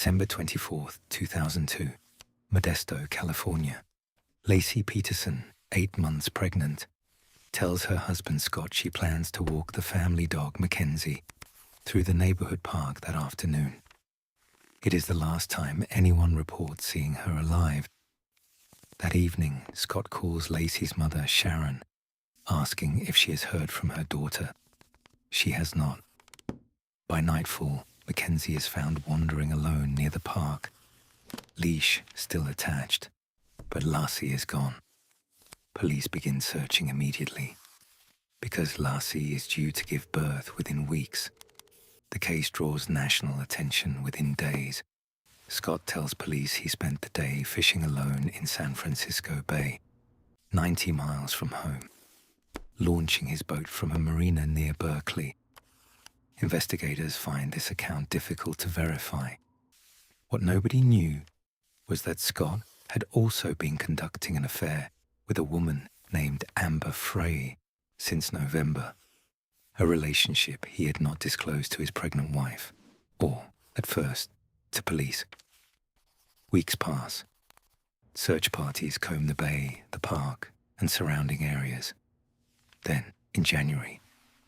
December 24, 2002, Modesto, California. Laci Peterson, 8 months pregnant, tells her husband Scott she plans to walk the family dog Mackenzie through the neighborhood park that afternoon. It is the last time anyone reports seeing her alive. That evening, Scott calls Laci's mother, Sharon, asking if she has heard from her daughter. She has not. By nightfall, Mackenzie is found wandering alone near the park, leash still attached, but Laci is gone. Police begin searching immediately. Because Laci is due to give birth within weeks, the case draws national attention within days. Scott tells police he spent the day fishing alone in San Francisco Bay, 90 miles from home, launching his boat from a marina near Berkeley. Investigators find this account difficult to verify. What nobody knew was that Scott had also been conducting an affair with a woman named Amber Frey since November, a relationship he had not disclosed to his pregnant wife, or, at first, to police. Weeks pass. Search parties comb the bay, the park, and surrounding areas. Then, in January,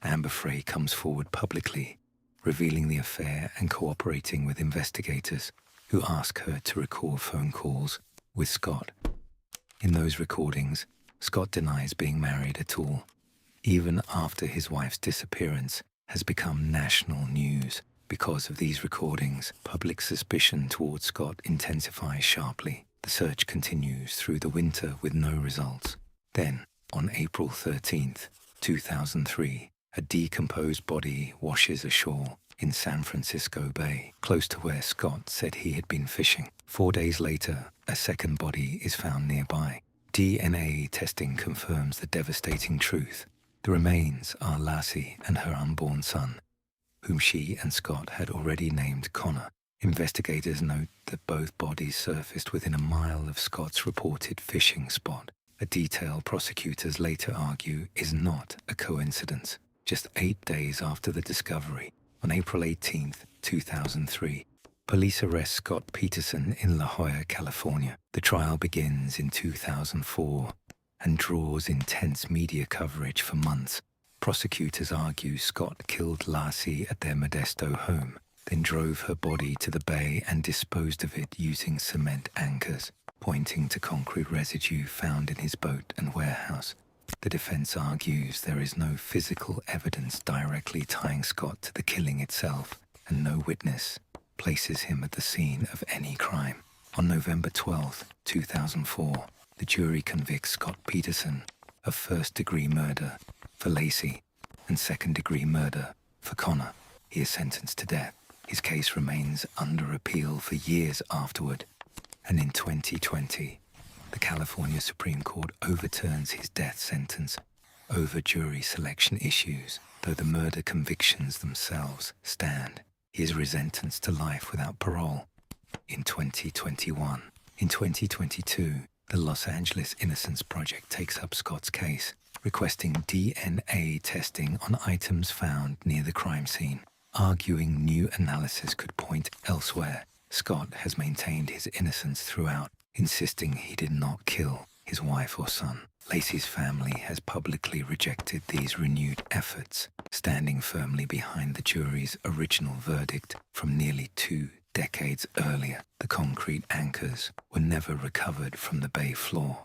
Amber Frey comes forward publicly, revealing the affair and cooperating with investigators who ask her to record phone calls with Scott. In those recordings, Scott denies being married at all, even after his wife's disappearance has become national news. Because of these recordings, public suspicion towards Scott intensifies sharply. The search continues through the winter with no results. Then, on April 13th, 2003, a decomposed body washes ashore in San Francisco Bay, close to where Scott said he had been fishing. 4 days later, a second body is found nearby. DNA testing confirms the devastating truth. The remains are Laci and her unborn son, whom she and Scott had already named Connor. Investigators note that both bodies surfaced within a mile of Scott's reported fishing spot, a detail prosecutors later argue is not a coincidence. Just 8 days after the discovery, on April 18, 2003, police arrest Scott Peterson in La Jolla, California. The trial begins in 2004 and draws intense media coverage for months. Prosecutors argue Scott killed Laci at their Modesto home, then drove her body to the bay and disposed of it using cement anchors, pointing to concrete residue found in his boat and warehouse. The defense argues there is no physical evidence directly tying Scott to the killing itself, and no witness places him at the scene of any crime. On November 12, 2004, the jury convicts Scott Peterson of first-degree murder for Laci and second-degree murder for Connor. He is sentenced to death. His case remains under appeal for years afterward, and in 2020, the California Supreme Court overturns his death sentence over jury selection issues, though the murder convictions themselves stand. He is sentenced to life without parole in 2021. In 2022, the Los Angeles Innocence Project takes up Scott's case, requesting DNA testing on items found near the crime scene, arguing new analysis could point elsewhere. Scott has maintained his innocence throughout, insisting he did not kill his wife or son. Laci's family has publicly rejected these renewed efforts, standing firmly behind the jury's original verdict from nearly 2 decades earlier. The concrete anchors were never recovered from the bay floor,